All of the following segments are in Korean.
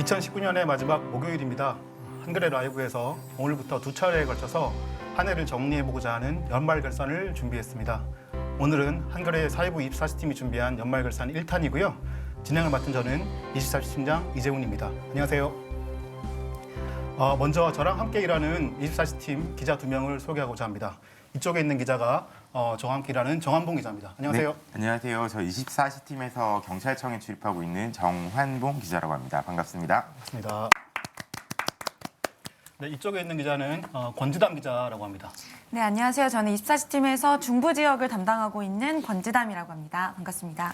(2019년의) 마지막 목요일입니다. 한겨레 라이브에서 오늘부터 두 차례에 걸쳐서 한 해를 정리해보고자 하는 연말결산을 준비했습니다. 오늘은 한겨레 사회부 24시팀이 준비한 연말결산 1탄이고요. 진행을 맡은 저는 24시 팀장 이재훈입니다. 안녕하세요. 먼저 저랑 함께 일하는 24시 팀 기자 2명을 소개하고자 합니다. 이쪽에 있는 기자가 저와 함께 일하는 정환봉 기자입니다. 안녕하세요. 네, 안녕하세요. 저 24시 팀에서 경찰청에 출입하고 있는 정환봉 기자라고 합니다. 반갑습니다. 반갑습니다. 네, 이쪽에 있는 기자는 권지담 기자라고 합니다. 네, 안녕하세요. 저는 24시 팀에서 중부 지역을 담당하고 있는 권지담이라고 합니다. 반갑습니다.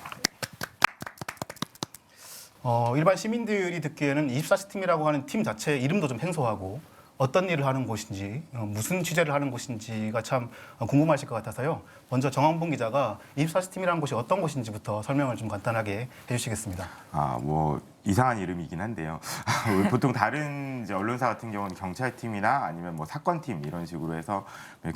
일반 시민들이 듣기에는 24시 팀이라고 하는 팀 자체 이름도 좀 생소하고 어떤 일을 하는 곳인지, 무슨 취재를 하는 곳인지가 참 궁금하실 것 같아서요. 먼저 정환봉 기자가 24시 팀이라는 곳이 어떤 곳인지부터 설명을 좀 간단하게 해주시겠습니다. 이상한 이름이긴 한데요. 보통 다른 이제 언론사 같은 경우는 경찰팀이나 아니면 뭐 사건팀 이런 식으로 해서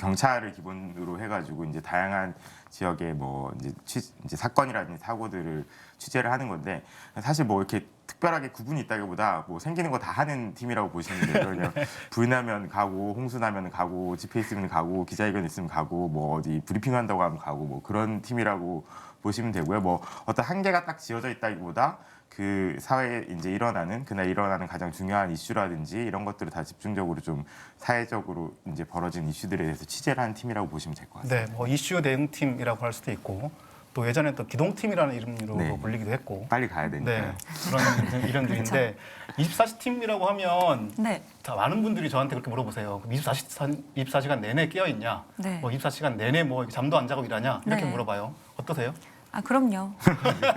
경찰을 기본으로 해가지고 이제 다양한 지역의 뭐 이제 사건이라든지 사고들을 취재를 하는 건데 사실 뭐 이렇게 특별하게 구분이 있다기보다 뭐 생기는 거 다 하는 팀이라고 보시면 돼요. 그냥 불 나면 가고, 홍수 나면 가고, 집회 있으면 가고, 기자회견 있으면 가고, 뭐 어디 브리핑 한다고 하면 가고, 뭐 그런 팀이라고 보시면 되고요. 뭐 어떤 한계가 딱 지어져 있다기보다 그 사회에 이제 그날 일어나는 가장 중요한 이슈라든지 이런 것들을 다 집중적으로 좀 사회적으로 이제 벌어진 이슈들에 대해서 취재를 하는 팀이라고 보시면 될 것 같습니다. 네, 뭐 이슈 대응팀이라고 할 수도 있고 또 예전에 또 기동팀이라는 이름으로 네. 불리기도 했고 빨리 가야 되니까. 네, 그런 이름들인데 24시 팀이라고 하면 네. 다 많은 분들이 저한테 그렇게 물어보세요. 24시간 내내 깨어 있냐? 네. 뭐 24시간 내내 뭐 잠도 안 자고 일하냐? 이렇게 네. 물어봐요. 어떠세요? 아, 그럼요.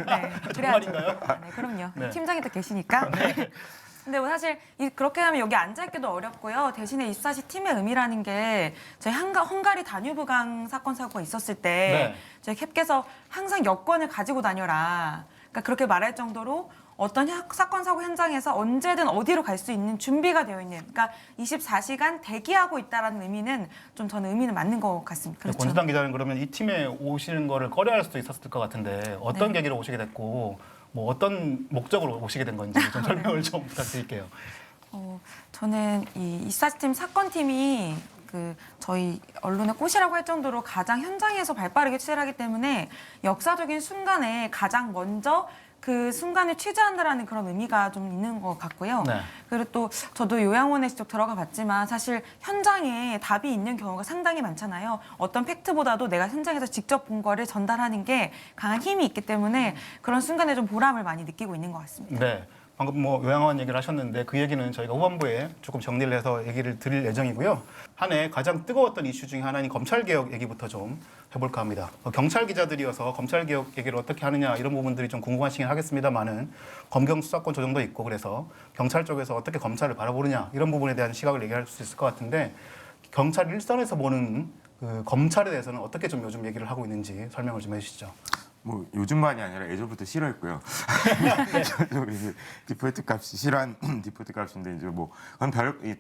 네, 정말인가요? 네, 그럼요. 네. 팀장이 또 계시니까. 네. 근데 뭐 사실 그렇게 하면 여기 앉아있기도 어렵고요. 대신에 24시 팀의 의미라는 게 저희 헝가리 다뉴브강 사건 사고가 있었을 때 네. 저희 캡께서 항상 여권을 가지고 다녀라. 그러니까 그렇게 말할 정도로 어떤 사건 사고 현장에서 언제든 어디로 갈 수 있는 준비가 되어 있는. 그러니까 24시간 대기하고 있다라는 의미는 좀 저는 의미는 맞는 것 같습니다. 그렇죠. 권수당 기자는 그러면 이 팀에 오시는 거를 꺼려할 수도 있었을 것 같은데 어떤 네. 계기로 오시게 됐고 뭐 어떤 목적으로 오시게 된 건지 좀 설명을 좀 부탁드릴게요. 저는 이 24시팀 사건팀이 저희 언론의 꽃이라고 할 정도로 가장 현장에서 발빠르게 취재를 하기 때문에 역사적인 순간에 가장 먼저 그 순간을 취재한다라는 그런 의미가 좀 있는 것 같고요. 네. 그리고 또 저도 요양원에 직접 들어가 봤지만 사실 현장에 답이 있는 경우가 상당히 많잖아요. 어떤 팩트보다도 내가 현장에서 직접 본 거를 전달하는 게 강한 힘이 있기 때문에 그런 순간에 좀 보람을 많이 느끼고 있는 것 같습니다. 네. 방금 뭐 요양원 얘기를 하셨는데 그 얘기는 저희가 후반부에 조금 정리를 해서 얘기를 드릴 예정이고요. 한 해 가장 뜨거웠던 이슈 중에 하나인 검찰개혁 얘기부터 좀 해볼까 합니다. 경찰 기자들이어서 검찰개혁 얘기를 어떻게 하느냐 이런 부분들이 좀 궁금하시긴 하겠습니다만은 검경 수사권 조정도 있고 그래서 경찰 쪽에서 어떻게 검찰을 바라보느냐 이런 부분에 대한 시각을 얘기할 수 있을 것 같은데 경찰 일선에서 보는 그 검찰에 대해서는 어떻게 좀 요즘 얘기를 하고 있는지 설명을 좀 해주시죠. 뭐 요즘만이 아니라 예전부터 싫어했고요. 이제 디폴트 값이 싫어한 디폴트 값인데 이제 뭐 그건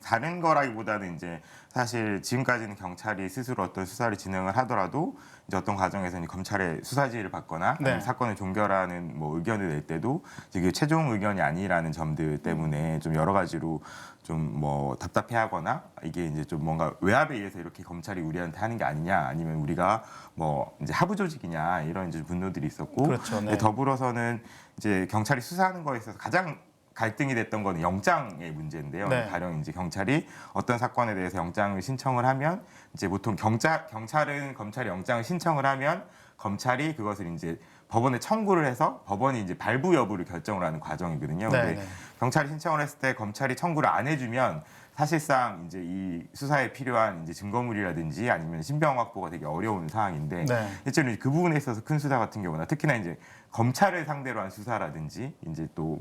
다른 거라기보다는 이제 사실 지금까지는 경찰이 스스로 어떤 수사를 진행을 하더라도 이제 어떤 과정에서 이제 검찰의 수사 지휘를 받거나 네. 사건을 종결하는 뭐 의견을 낼 때도 이게 최종 의견이 아니라는 점들 때문에 좀 여러 가지로 좀 뭐 답답해하거나 이게 이제 좀 뭔가 외압에 의해서 이렇게 검찰이 우리한테 하는 게 아니냐 아니면 우리가 뭐 이제 하부 조직이냐 이런 이제 분노들이 있었고 그렇죠, 네. 더불어서는 이제 경찰이 수사하는 거에 있어서 가장 갈등이 됐던 건 영장의 문제인데요. 네. 가령 이제 경찰이 어떤 사건에 대해서 영장을 신청을 하면 이제 보통 경찰은 검찰이 영장을 신청을 하면 검찰이 그것을 이제 법원에 청구를 해서 법원이 이제 발부 여부를 결정을 하는 과정이거든요. 네, 근데 네. 경찰이 신청을 했을 때 검찰이 청구를 안 해주면 사실상 이제 이 수사에 필요한 이제 증거물이라든지 아니면 신병 확보가 되게 어려운 상황인데 네. 실제로 그 부분에 있어서 큰 수사 같은 경우나 특히나 이제 검찰을 상대로 한 수사라든지 이제 또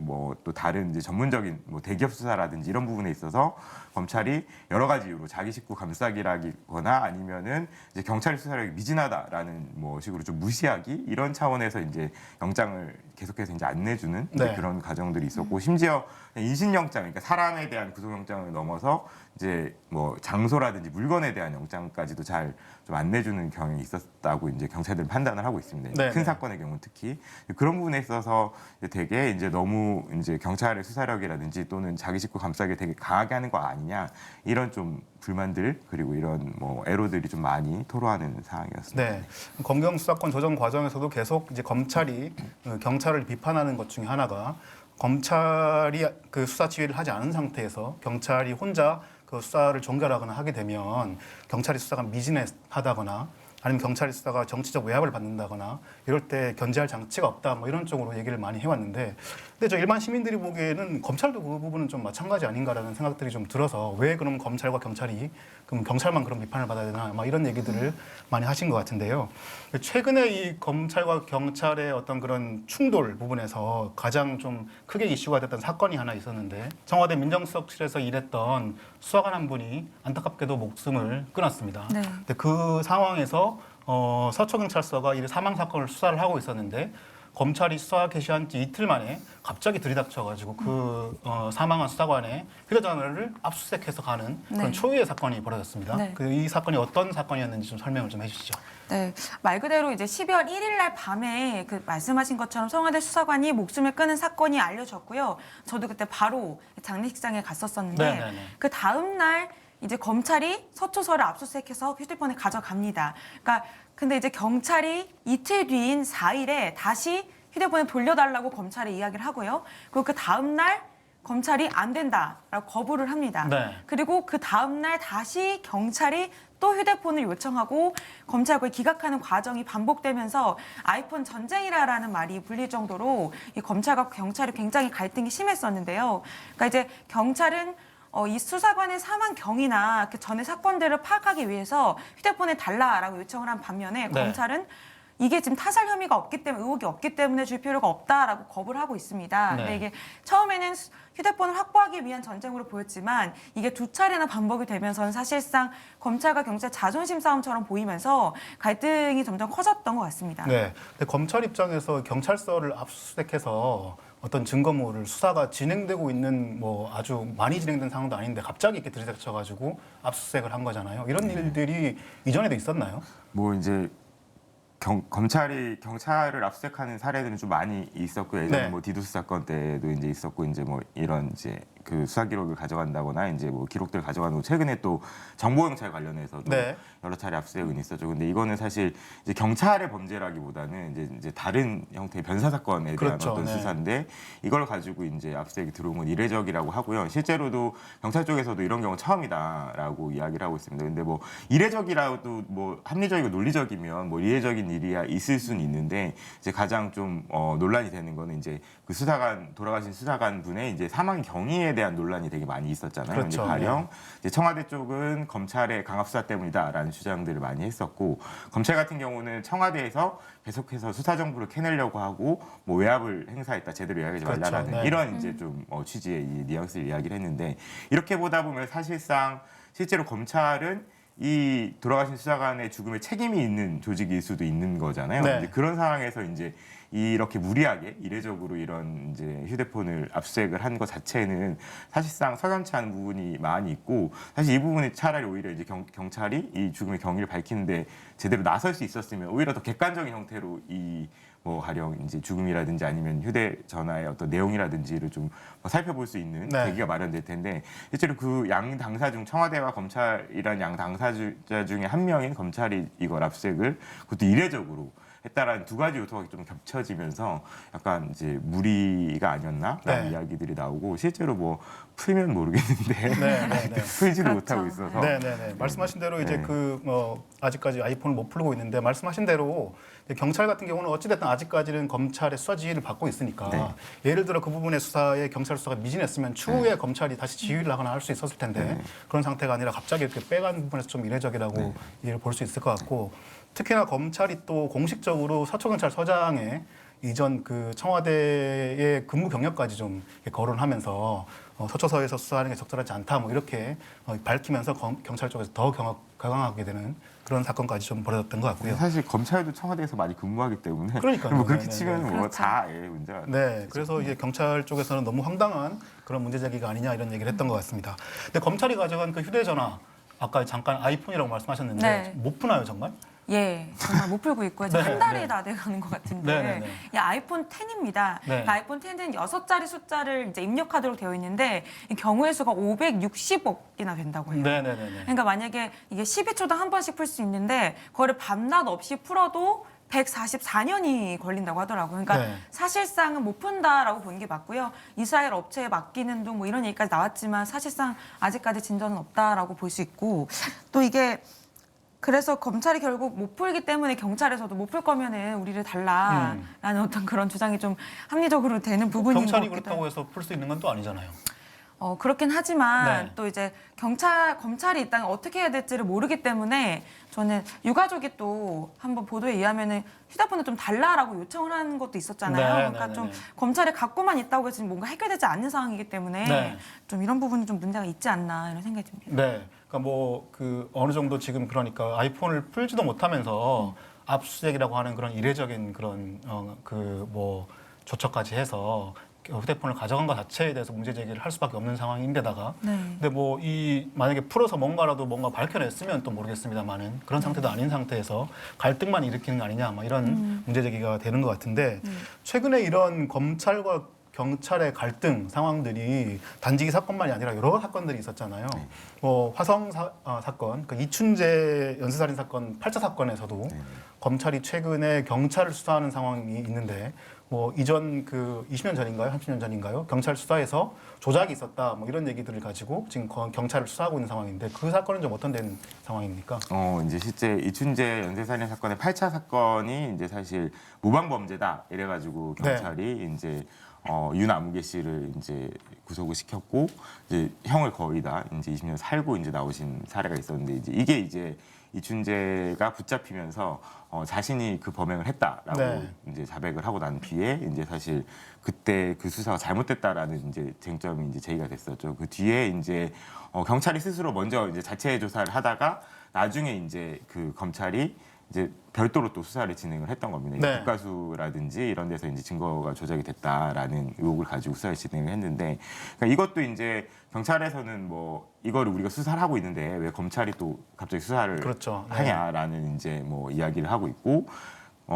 다른 이제 전문적인 뭐 대기업 수사라든지 이런 부분에 있어서 검찰이 여러 가지 이유로 자기 식구 감싸기라거나 아니면은 이제 경찰 수사력이 미진하다라는 뭐 식으로 좀 무시하기 이런 차원에서 이제 영장을 계속해서 이제 안 내주는 이제 네. 그런 과정들이 있었고 심지어 인신영장 그러니까 사람에 대한 구속영장을 넘어서 이제 뭐 장소라든지 물건에 대한 영장까지도 잘 좀 안 내주는 경향이 있었다고 이제 경찰들은 판단을 하고 있습니다. 네, 큰 네. 사건의 경우 특히 그런 부분에 있어서 되게 이제 너무 이제 경찰의 수사력이라든지 또는 자기 식구 감싸기 되게 강하게 하는 거 아니냐 이런 좀 불만들 그리고 이런 뭐 애로들이 좀 많이 토로하는 상황이었습니다. 네. 검경 수사권 조정 과정에서도 계속 이제 검찰이 경찰을 비판하는 것 중에 하나가 검찰이 그 수사 지휘를 하지 않은 상태에서 경찰이 혼자 그 수사를 종결하거나 하게 되면 경찰이 수사가 미진하다거나 아니면 경찰의 수사가 정치적 외압을 받는다거나 이럴 때 견제할 장치가 없다 뭐 이런 쪽으로 얘기를 많이 해왔는데 근데 저 일반 시민들이 보기에는 검찰도 그 부분은 좀 마찬가지 아닌가라는 생각들이 좀 들어서 왜 그럼 검찰과 경찰이 그럼 경찰만 그런 비판을 받아야 되나 막 이런 얘기들을 많이 하신 것 같은데요. 최근에 이 검찰과 경찰의 어떤 그런 충돌 부분에서 가장 좀 크게 이슈가 됐던 사건이 하나 있었는데 청와대 민정수석실에서 일했던 수사관 한 분이 안타깝게도 목숨을 끊었습니다. 네. 근데 그 상황에서 서초경찰서가 이 사망 사건을 수사를 하고 있었는데 검찰이 수사 개시한 지 이틀 만에 갑자기 들이닥쳐가지고 그 사망한 수사관의 휴대전화를 압수수색해서 가는 그런 네. 초유의 사건이 벌어졌습니다. 네. 이 사건이 어떤 사건이었는지 좀 설명을 좀 해주시죠. 네, 말 그대로 이제 12월 1일 날 밤에 그 말씀하신 것처럼 청와대 수사관이 목숨을 끊은 사건이 알려졌고요. 저도 그때 바로 장례식장에 갔었었는데 네네네. 그 다음 날 이제 검찰이 서초서를 압수수색해서 휴대폰을 가져갑니다. 그러니까 근데 이제 경찰이 이틀 뒤인 4일에 다시 휴대폰을 돌려달라고 검찰에 이야기를 하고요. 그리고 그 다음 날 검찰이 안 된다라고 거부를 합니다. 네. 그리고 그 다음 날 다시 경찰이 또 휴대폰을 요청하고 검찰이 그걸 기각하는 과정이 반복되면서 아이폰 전쟁이라는 말이 불릴 정도로 이 검찰과 경찰이 굉장히 갈등이 심했었는데요. 그러니까 이제 경찰은 이 수사관의 사망 경위나 그 전의 사건들을 파악하기 위해서 휴대폰을 달라라고 요청을 한 반면에 네. 검찰은 이게 지금 타살 혐의가 없기 때문에 의혹이 없기 때문에 줄 필요가 없다라고 거부를 하고 있습니다. 네. 근데 이게 처음에는 휴대폰을 확보하기 위한 전쟁으로 보였지만 이게 두 차례나 반복이 되면서는 사실상 검찰과 경찰 자존심 싸움처럼 보이면서 갈등이 점점 커졌던 것 같습니다. 네. 근데 검찰 입장에서 경찰서를 압수수색해서 어떤 증거물을 수사가 진행되고 있는 뭐 아주 많이 진행된 상황도 아닌데 갑자기 이렇게 들이닥쳐가지고 압수수색을 한 거잖아요. 이런 일들이 이전에도 있었나요? 뭐 이제 검찰이 경찰을 압수수색하는 사례들은 좀 많이 있었고 예전에 네. 뭐 디도스 사건 때도 이제 있었고 이제 뭐 이런 이제 그 수사 기록을 가져간다거나 이제 뭐 기록들을 가져가는 거 최근에 또 정보경찰 관련해서도 네. 여러 차례 압수수색은 있었죠. 근데 이거는 사실 이제 경찰의 범죄라기보다는 이제 다른 형태의 변사 사건에 대한 그렇죠. 어떤 네. 수사인데 이걸 가지고 이제 압수수색이 들어온 건 이례적이라고 하고요. 실제로도 경찰 쪽에서도 이런 경우 처음이다라고 이야기를 하고 있습니다. 근데 뭐 이례적이라도 뭐 합리적이고 논리적이면 뭐 이례적인 일이야 있을 수는 있는데 이제 가장 좀 논란이 되는 거는 이제 그 수사관 돌아가신 수사관 분의 이제 사망 경위에 대한 논란이 되게 많이 있었잖아요. 그렇죠. 이제 가령 이제 청와대 쪽은 검찰의 강압 수사 때문이다라는 주장들을 많이 했었고 검찰 같은 경우는 청와대에서 계속해서 수사 정보를 캐내려고 하고 뭐 외압을 행사했다 제대로 이야기하지 그렇죠. 말라라는 네. 이런 이제 좀 취지의 이 뉘앙스를 이야기를 했는데 이렇게 보다 보면 사실상 실제로 검찰은 이 돌아가신 수사관의 죽음에 책임이 있는 조직일 수도 있는 거잖아요. 네. 이제 그런 상황에서 이제 이렇게 무리하게 이례적으로 이런 이제 휴대폰을 압수수색을 한 것 자체는 사실상 석연치 않은 부분이 많이 있고 사실 이 부분이 차라리 오히려 이제 경찰이 이 죽음의 경위를 밝히는데 제대로 나설 수 있었으면 오히려 더 객관적인 형태로 이 뭐 가령 이제 죽음이라든지 아니면 휴대전화의 어떤 내용이라든지를 좀 살펴볼 수 있는 네. 계기가 마련될 텐데 실제로 그 양 당사 중 청와대와 검찰이란 양 당사자 중에 한 명인 검찰이 이걸 압수수색을 그것도 이례적으로 했다라는 두 가지 요소가 좀 겹쳐지면서 약간 이제 무리가 아니었나라는 네. 이야기들이 나오고 실제로 뭐 풀면 모르겠는데 네, 네, 네. 풀지를 그렇죠. 못하고 있어서 네네네. 말씀하신 대로 이제 네. 아직까지 아이폰을 못 풀고 있는데 말씀하신 대로 경찰 같은 경우는 어찌됐든 아직까지는 검찰의 수사 지휘를 받고 있으니까 네. 예를 들어 그 부분의 수사에 경찰 수사가 미진했으면 추후에 검찰이 다시 지휘를 하거나 할 수 있었을 텐데 그런 상태가 아니라 갑자기 이렇게 빼간 부분에서 좀 이례적이라고 이해를 볼 수 있을 것 같고 특히나 검찰이 또 공식적으로 서초경찰서장의 이전 그 청와대의 근무 경력까지 좀 이렇게 거론하면서 서초서에서 수사하는 게 적절하지 않다 뭐 이렇게 밝히면서 경찰 쪽에서 더 강하게 되는 그런 사건까지 좀 벌어졌던 것 같고요. 사실 검찰도 청와대에서 많이 근무하기 때문에 그러니까요. 뭐 그렇게 네네네. 치면 뭐 그렇죠. 다 문제가. 네, 그래서 이제 경찰 쪽에서는 너무 황당한 그런 문제 제기가 아니냐 이런 얘기를 했던 것 같습니다. 근데 검찰이 가져간 그 휴대전화 아까 잠깐 아이폰이라고 말씀하셨는데 네. 못 푸나요 정말? 예, 정말 못 풀고 있고요. 지금 네, 한 달이 네. 다 돼가는 것 같은데, 네, 네, 네. 이 아이폰 10입니다. 네. 아이폰 10은 6자리 숫자를 이제 입력하도록 되어 있는데 이 경우의 수가 560억이나 된다고 해요. 네네네. 그러니까 만약에 이게 12초당 한 번씩 풀 수 있는데 그거를 밤낮 없이 풀어도 144년이 걸린다고 하더라고요. 그러니까 네. 사실상은 못 푼다라고 보는 게 맞고요. 이스라엘 업체에 맡기는 둥 뭐 이런 얘기까지 나왔지만 사실상 아직까지 진전은 없다라고 볼 수 있고 또 이게 그래서 검찰이 결국 못 풀기 때문에 경찰에서도 못 풀 거면은 우리를 달라라는 어떤 그런 주장이 좀 합리적으로 되는 부분인 것 경찰이 같기도 그렇다고 해요. 해서 풀 수 있는 건 또 아니잖아요. 그렇긴 하지만 네. 또 이제 검찰이 이 땅에 어떻게 해야 될지를 모르기 때문에 저는 유가족이 또 한번 보도에 의하면은 휴대폰을 좀 달라라고 요청을 하는 것도 있었잖아요. 네, 그러니까 네, 좀 네, 네. 검찰에 갖고만 있다고 해서 뭔가 해결되지 않는 상황이기 때문에 네. 좀 이런 부분은 좀 문제가 있지 않나 이런 생각이 듭니다. 네, 그러니까 뭐 그 어느 정도 지금 그러니까 아이폰을 풀지도 못하면서 압수수색이라고 하는 그런 이례적인 그런 그 뭐 조처까지 해서 휴대폰을 가져간 것 자체에 대해서 문제 제기를 할 수밖에 없는 상황인데다가 네. 근데 뭐 이 만약에 풀어서 뭔가 밝혀냈으면 또 모르겠습니다만은 그런 상태도 아닌 상태에서 갈등만 일으키는 거 아니냐 막 이런 문제 제기가 되는 것 같은데 최근에 이런 검찰과 경찰의 갈등 상황들이 단지 이 사건만이 아니라 여러 사건들이 있었잖아요. 화성 사건, 그 이춘재 연쇄살인 사건 8차 사건에서도 검찰이 최근에 경찰을 수사하는 상황이 있는데 뭐 이전 그 20년 전인가요? 30년 전인가요? 경찰 수사에서 조작이 있었다 뭐 이런 얘기들을 가지고 지금 경찰을 수사하고 있는 상황인데 그 사건은 좀 어떤 된 상황입니까? 이제 실제 이춘재 연쇄살인 사건의 8차 사건이 이제 사실 모방 범죄다 이래가지고 경찰이 이제 윤아무개 씨를 이제 구속을 시켰고 이제 형을 거의 다 이제 20년 살고 이제 나오신 사례가 있었는데 이게 이제 이춘재가 붙잡히면서 자신이 그 범행을 했다라고 네. 이제 자백을 하고 난 뒤에 이제 사실 그때 그 수사가 잘못됐다라는 이제 쟁점이 이제 제기가 됐었죠. 그 뒤에 이제 경찰이 스스로 먼저 이제 자체 조사를 하다가 나중에 이제 그 검찰이 이제 별도로 또 수사를 진행을 했던 겁니다. 네. 국가수라든지 이런 데서 이제 증거가 조작이 됐다라는 의혹을 가지고 수사를 진행을 했는데, 그러니까 이것도 이제 경찰에서는 뭐 이거를 우리가 수사를 하고 있는데 왜 검찰이 또 갑자기 수사를 그렇죠. 네. 하냐라는 이제 뭐 이야기를 하고 있고,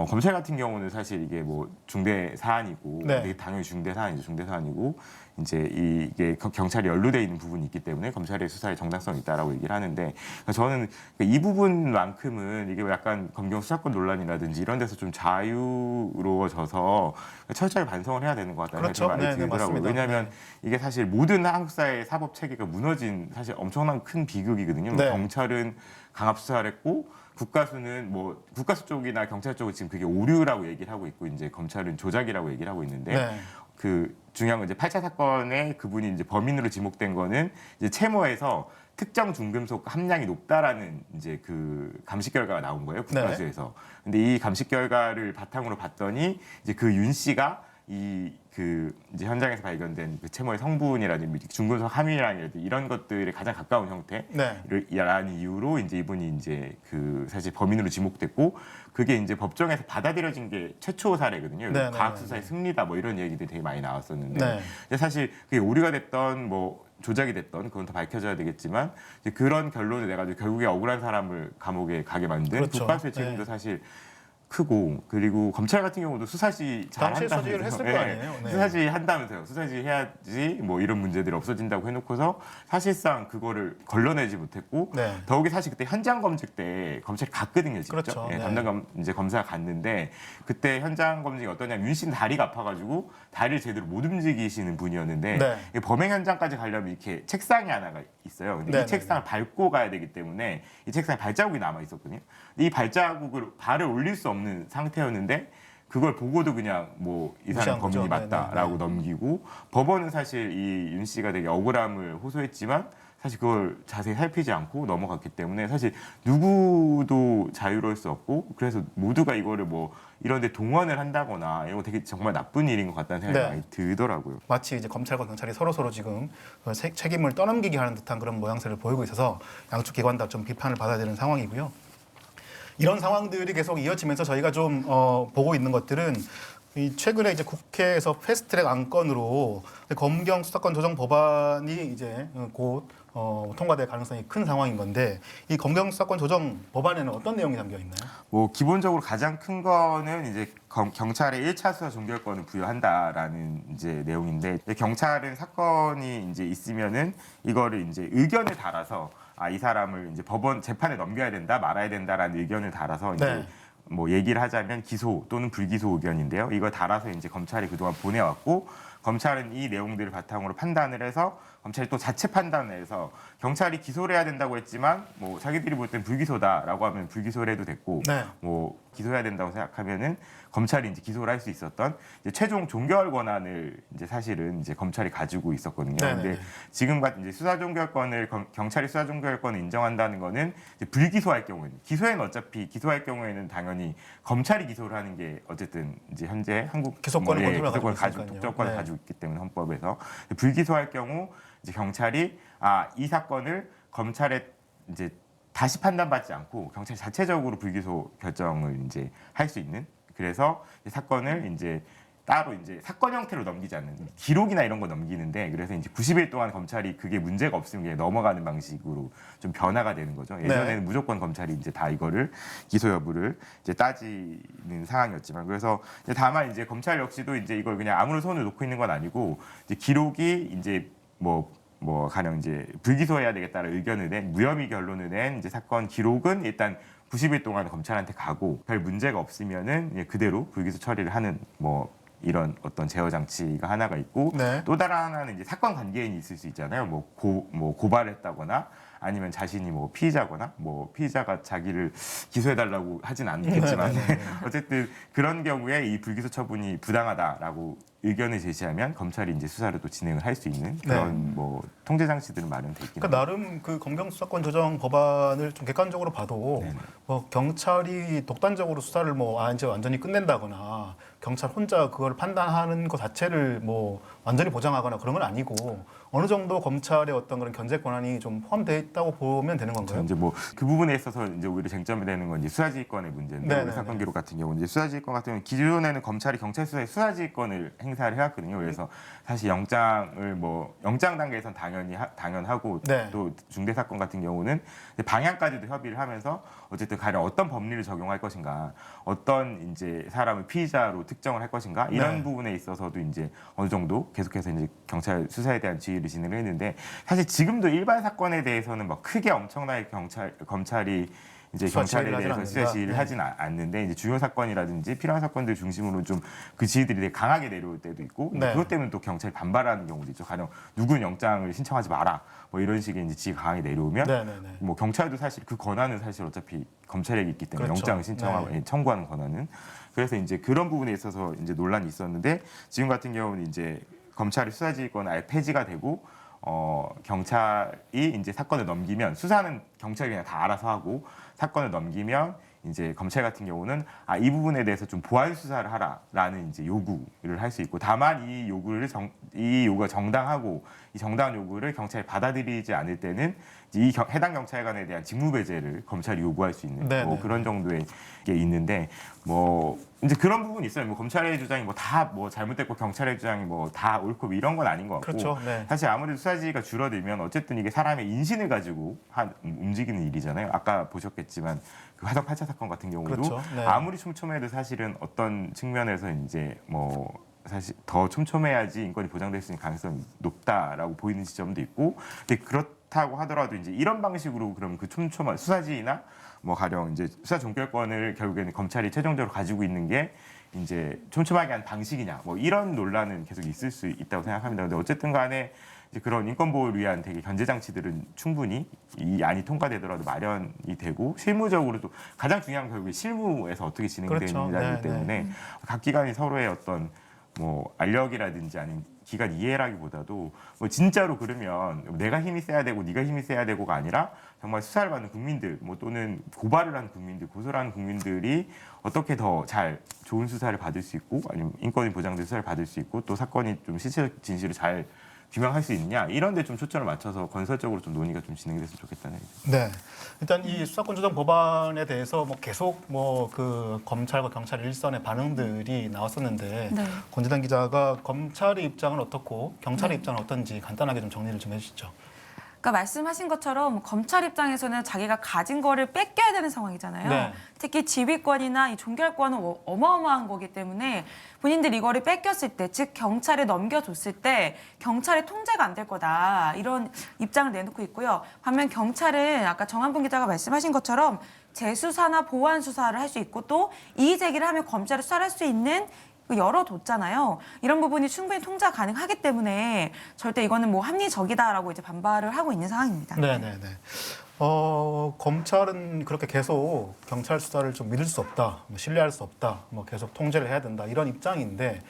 검찰 같은 경우는 사실 이게 뭐 중대 사안이고, 네. 이게 당연히 중대 사안이죠. 중대 사안이고 이제 이게 경찰이 연루돼 있는 부분이 있기 때문에 검찰의 수사에 정당성이 있다라고 얘기를 하는데, 저는 이 부분만큼은 이게 약간 검경 수사권 논란이라든지 이런 데서 좀 자유로워져서 철저히 반성을 해야 되는 것 같다는 그렇죠. 생각이 네, 네, 들더라고요. 맞습니다. 왜냐하면 네. 이게 사실 모든 한국 사회의 사법 체계가 무너진 사실 엄청난 큰 비극이거든요. 네. 경찰은 강압 수사를 했고 국가수는 뭐 국가수 쪽이나 경찰 쪽은 지금 그게 오류라고 얘기를 하고 있고 이제 검찰은 조작이라고 얘기를 하고 있는데 네. 그 중요한 건 이제 8차 사건에 그분이 이제 범인으로 지목된 거는 이제 채모에서 특정 중금속 함량이 높다라는 이제 그 감식 결과가 나온 거예요, 국가수에서. 근데 이 감식 결과를 바탕으로 봤더니 이제 그 윤 씨가 그 이제 현장에서 발견된 그 채모의 성분이라든지 중금속 함유량이라든지 이런 것들에 가장 가까운 형태라는 네. 이유로 이제 이분이 이제 그 사실 범인으로 지목됐고, 그게 이제 법정에서 받아들여진 게 최초 사례거든요. 네, 네, 과학 네, 수사의 네. 승리다 뭐 이런 얘기들이 되게 많이 나왔었는데, 네. 근데 사실 그게 오류가 됐던 뭐 조작이 됐던 그건 더 밝혀져야 되겠지만 이제 그런 결론을 내가지고 결국에 억울한 사람을 감옥에 가게 만든 그렇죠. 국가수의 책임도 네. 사실 크고, 그리고 검찰 같은 경우도 수사시 잘 당시에 한다면서요. 수사를 했을 거 아니에요. 네. 수사시 한다면서요. 수사시 해야지 뭐 이런 문제들이 없어진다고 해놓고서 사실상 그거를 걸러내지 못했고, 네. 더욱이 사실 그때 현장 검증 때 검찰이 갔거든요, 직접. 그렇죠. 예, 네. 담당 이제 검사가 갔는데 그때 현장 검증이 어떠냐면 윤 씨는 다리가 아파가지고 다리를 제대로 못 움직이시는 분이었는데 네. 이 범행 현장까지 가려면 이렇게 책상이 하나가 있어요. 근데 네, 이 책상을 밟고 가야 되기 때문에 이 책상에 발자국이 남아 있었거든요. 이 발자국을 발을 올릴 수 없는 상태였는데 그걸 보고도 그냥 뭐 이 사람 무시한 범인이 거죠. 맞다라고 네네. 넘기고 법원은 사실 이 윤 씨가 되게 억울함을 호소했지만 사실 그걸 자세히 살피지 않고 넘어갔기 때문에 사실 누구도 자유로울 수 없고 그래서 모두가 이거를 뭐 이런 데 동원을 한다거나 이런 거 되게 정말 나쁜 일인 것 같다는 생각이 네. 많이 들더라고요. 마치 이제 검찰과 경찰이 서로 지금 그 책임을 떠넘기게 하는 듯한 그런 모양새를 보이고 있어서 양쪽 기관 다 좀 비판을 받아야 되는 상황이고요. 이런 상황들이 계속 이어지면서 저희가 좀 보고 있는 것들은 이 최근에 이제 국회에서 패스트트랙 안건으로 검경 수사권 조정 법안이 이제 곧 통과될 가능성이 큰 상황인 건데 이 검경 수사권 조정 법안에는 어떤 내용이 담겨 있나요? 뭐 기본적으로 가장 큰 거는 이제 경찰에 1차 수사 종결권을 부여한다라는 이제 내용인데 경찰은 사건이 이제 있으면은 이거를 이제 의견을 달아서 이 사람을 이제 법원 재판에 넘겨야 된다 말아야 된다라는 의견을 달아서 이제 네. 뭐 얘기를 하자면 기소 또는 불기소 의견인데요. 이걸 달아서 이제 검찰이 그동안 보내왔고 검찰은 이 내용들을 바탕으로 판단을 해서 검찰이 또 자체 판단을 해서 경찰이 기소를 해야 된다고 했지만 뭐 자기들이 볼 땐 불기소다라고 하면 불기소를 해도 됐고 네. 뭐 기소해야 된다고 생각하면은 검찰이 이제 기소를 할 수 있었던 이제 최종 종결 권한을 이제 사실은 이제 검찰이 가지고 있었거든요. 네네네. 근데 지금 같은 이제 수사 종결권을 경찰이 수사 종결권을 인정한다는 거는 이제 불기소할 경우에는 기소에는 어차피 기소할 경우에는 당연히 검찰이 기소를 하는 게 어쨌든 이제 현재 한국 기소권을 컨트롤하고 기소권 있으니까요. 독점권을 네. 가지고 있기 때문에 헌법에서 불기소할 경우 이제 경찰이 이 사건을 검찰에 이제 다시 판단받지 않고 경찰이 자체적으로 불기소 결정을 이제 할 수 있는 그래서 이 사건을 이제 따로 이제 사건 형태로 넘기지 않는 기록이나 이런 거 넘기는데 그래서 이제 90일 동안 검찰이 그게 문제가 없으면 그냥 넘어가는 방식으로 좀 변화가 되는 거죠. 예전에는 네. 무조건 검찰이 이제 다 이거를 기소 여부를 이제 따지는 상황이었지만 그래서 이제 다만 이제 검찰 역시도 이제 이걸 그냥 아무런 손을 놓고 있는 건 아니고 이제 기록이 이제 뭐 가령 이제 불기소해야 되겠다는 의견을 낸 무혐의 결론을 낸 이제 사건 기록은 일단 90일 동안 검찰한테 가고 별 문제가 없으면은 이제 그대로 불기소 처리를 하는 뭐 이런 어떤 제어 장치가 하나가 있고 네. 또 다른 하나는 이제 사건 관계인이 있을 수 있잖아요. 뭐 고발했다거나 아니면 자신이 뭐 피의자거나 뭐 피의자가 자기를 기소해달라고 하진 않겠지만 어쨌든 그런 경우에 이 불기소 처분이 부당하다라고 의견을 제시하면 검찰이 이제 수사를 또 진행을 할 수 있는 그런 뭐 통제 장치들은 마련돼 있긴 그러니까 합니다. 나름 그 검경 수사권 조정 법안을 좀 객관적으로 봐도 네네. 뭐 경찰이 독단적으로 수사를 뭐 이제 완전히 끝낸다거나 경찰 혼자 그걸 판단하는 것 자체를 뭐 완전히 보장하거나 그런 건 아니고 어느 정도 검찰의 어떤 그런 견제 권한이 좀 포함되어 있다고 보면 되는 건가요? 이제 뭐 그 부분에 있어서 이제 오히려 쟁점이 되는 건 이제 수사지휘권의 문제인데 네네네. 우리 사건 기록 같은 경우는 이제 수사지휘권 같은 경우는 기존에는 검찰이 경찰 수사에 수사지휘권을 행사를 해왔거든요. 그래서 사실 영장을 뭐 영장 단계에선 당연하고 네. 또 중대 사건 같은 경우는 이제 방향까지도 협의를 하면서 어쨌든 가령 어떤 법리를 적용할 것인가, 어떤 이제 사람을 피의자로 특정을 할 것인가 이런 네. 부분에 있어서도 이제 어느 정도 계속해서 이제 경찰 수사에 대한 지휘를 진행을 했는데 사실 지금도 일반 사건에 대해서는 막 크게 엄청나게 검찰이 이제 수사 경찰에 지휘를 하진 대해서 수사 않는다. 지휘를 네. 하진 않는데 이제 중요 사건이라든지 필요한 사건들 중심으로 좀 그 지휘들이 되게 강하게 내려올 때도 있고 네. 그것 때문에 또 경찰이 반발하는 경우도 있죠. 가령 누군 영장을 신청하지 마라 뭐 이런 식의 이제 지휘가 강하게 내려오면 네네네. 뭐 경찰도 사실 그 권한은 사실 어차피 검찰에게 있기 때문에 그렇죠. 영장을 신청하고 네. 청구하는 권한은 그래서 이제 그런 부분에 있어서 이제 논란이 있었는데 지금 같은 경우는 이제 검찰이 수사지휘권은 아예 폐지가 되고 경찰이 이제 사건을 넘기면 수사는 경찰이 그냥 다 알아서 하고 사건을 넘기면 이제 검찰 같은 경우는 이 부분에 대해서 좀 보완 수사를 하라라는 이제 요구를 할 수 있고 다만 이 요구가 정당하고 이 정당한 요구를 경찰이 받아들이지 않을 때는 이 해당 경찰관에 대한 직무 배제를 검찰이 요구할 수 있는 네네. 뭐 그런 정도의 게 있는데 뭐 이제 그런 부분이 있어요. 뭐 검찰의 주장이 뭐 다 뭐 잘못됐고 경찰의 주장이 뭐 다 옳고 뭐 이런 건 아닌 것 같고 그렇죠. 네. 사실 아무래도 수사지가 줄어들면 어쨌든 이게 사람의 인신을 가지고 움직이는 일이잖아요. 아까 보셨겠지만 그 화성 8차 사건 같은 경우도 그렇죠. 네. 아무리 촘촘해도 사실은 어떤 측면에서 이제 뭐 사실 더 촘촘해야지 인권이 보장될 수 있는 가능성이 높다라고 보이는 지점도 있고 근데 그렇다고 하더라도 이제 이런 방식으로 그럼 그 촘촘한 수사지나 뭐 가령 이제 수사 종결권을 결국에는 검찰이 최종적으로 가지고 있는 게 이제 촘촘하게 한 방식이냐 뭐 이런 논란은 계속 있을 수 있다고 생각합니다. 근데 어쨌든 간에 이제 그런 인권 보호를 위한 되게 견제 장치들은 충분히 이 안이 통과되더라도 마련이 되고 실무적으로도 가장 중요한 건 결국에 실무에서 어떻게 진행되느냐이기 그렇죠. 네, 때문에 각 기관이 서로의 어떤 뭐 알력이라든지 아니면 기관 이해라기보다도 뭐 진짜로 그러면 내가 힘이 세야 되고 네가 힘이 세야 되고가 아니라 정말 수사를 받는 국민들 뭐 또는 고발을 하는 국민들 고소를 하는 국민들이 어떻게 더 잘 좋은 수사를 받을 수 있고 아니면 인권이 보장된 수사를 받을 수 있고 또 사건이 좀 실체 진실을 잘 규명할 수 있느냐 이런 데 좀 초점을 맞춰서 건설적으로 좀 논의가 좀 진행됐으면 좋겠다는 얘기죠. 네. 일단 이 수사권 조정 법안에 대해서 뭐 계속 뭐 그 검찰과 경찰 일선의 반응들이 나왔었는데 네. 권지단 기자가 검찰의 입장은 어떻고 경찰의 입장은 어떤지 간단하게 좀 정리를 좀 해주시죠. 그러니까 말씀하신 것처럼 검찰 입장에서는 자기가 가진 거를 뺏겨야 되는 상황이잖아요. 네. 특히 지휘권이나 이 종결권은 어마어마한 거기 때문에 본인들이 이거를 뺏겼을 때, 즉 경찰에 넘겨줬을 때 경찰의 통제가 안 될 거다 이런 입장을 내놓고 있고요. 반면 경찰은 아까 정한분 기자가 말씀하신 것처럼 재수사나 보완 수사를 할 수 있고 또 이의 제기를 하면 검찰이 수사를 할 수 있는 열어뒀잖아요. 이런 부분이 충분히 통제가 가능하기 때문에 절대 이거는 뭐 합리적이다라고 이제 반발을 하고 있는 상황입니다. 네네네. 검찰은 그렇게 계속 경찰 수사를 좀 믿을 수 없다, 뭐 신뢰할 수 없다, 뭐 계속 통제를 해야 된다 이런 입장인데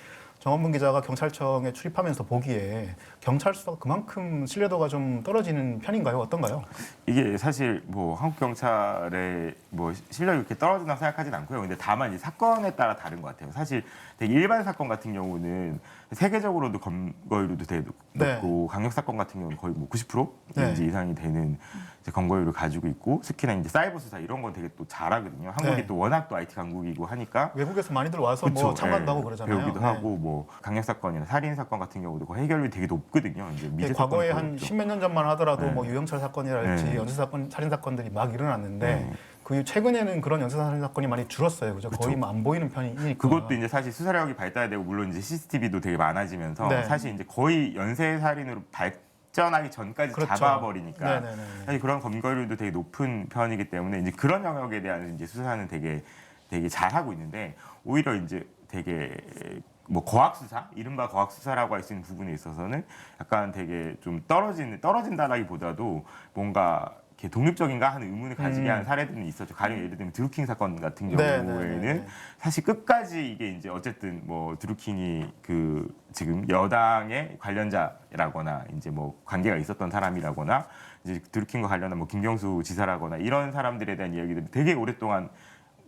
정한분 기자가 경찰청에 출입하면서 보기에 경찰 수사가 그만큼 신뢰도가 좀 떨어지는 편인가요? 어떤가요? 이게 사실 뭐 한국 경찰의 뭐 실력이 그렇게 떨어진다고 생각하진 않고요. 근데 다만 이 사건에 따라 다른 것 같아요. 사실 되게 일반 사건 같은 경우는 세계적으로도 검거율도 되게 높고 강력 사건 같은 경우는 거의 뭐 90% 네. 이상이 되는 이제 검거율을 가지고 있고 특히나 이제 사이버 수사 이런 건 되게 또 잘하거든요. 한국이 네. 또 워낙 또 IT 강국이고 하니까 외국에서 많이들 와서 뭐 그쵸. 참관도 예, 하고 그러잖아요. 배우기도 네. 하고 뭐 강력 사건이나 살인 사건 같은 경우도 그 해결률이 되게 높거든요. 이제 예, 미제 과거에 사건이 한 더 십몇 년 전만 하더라도 네. 뭐 유영철 사건이랄지 네. 연쇄 사건, 살인 사건들이 막 일어났는데 네. 그 최근에는 그런 연쇄 살인 사건이 많이 줄었어요. 그죠? 거의 뭐 안 보이는 편이니까. 그것도 이제 사실 수사력이 발달되고 물론 이제 CCTV도 되게 많아지면서 네. 사실 이제 거의 연쇄 살인으로 발전하기 전까지 그렇죠. 잡아버리니까 네네네. 사실 그런 검거율도 되게 높은 편이기 때문에 이제 그런 영역에 대한 이제 수사는 되게 잘 하고 있는데 오히려 이제 되게 뭐 거학 수사, 이른바 거학 수사라고 할 수 있는 부분에 있어서는 약간 되게 좀 떨어진다라기보다도 뭔가 이렇게 독립적인가 하는 의문을 가지게 하는 사례들은 있었죠. 가령 예를 들면 드루킹 사건 같은 네, 경우에는 네, 네. 사실 끝까지 이게 이제 어쨌든 뭐 드루킹이 그 지금 여당의 관련자라거나 이제 뭐 관계가 있었던 사람이라거나 이제 드루킹과 관련한 뭐 김경수 지사라거나 이런 사람들에 대한 이야기들이 되게 오랫동안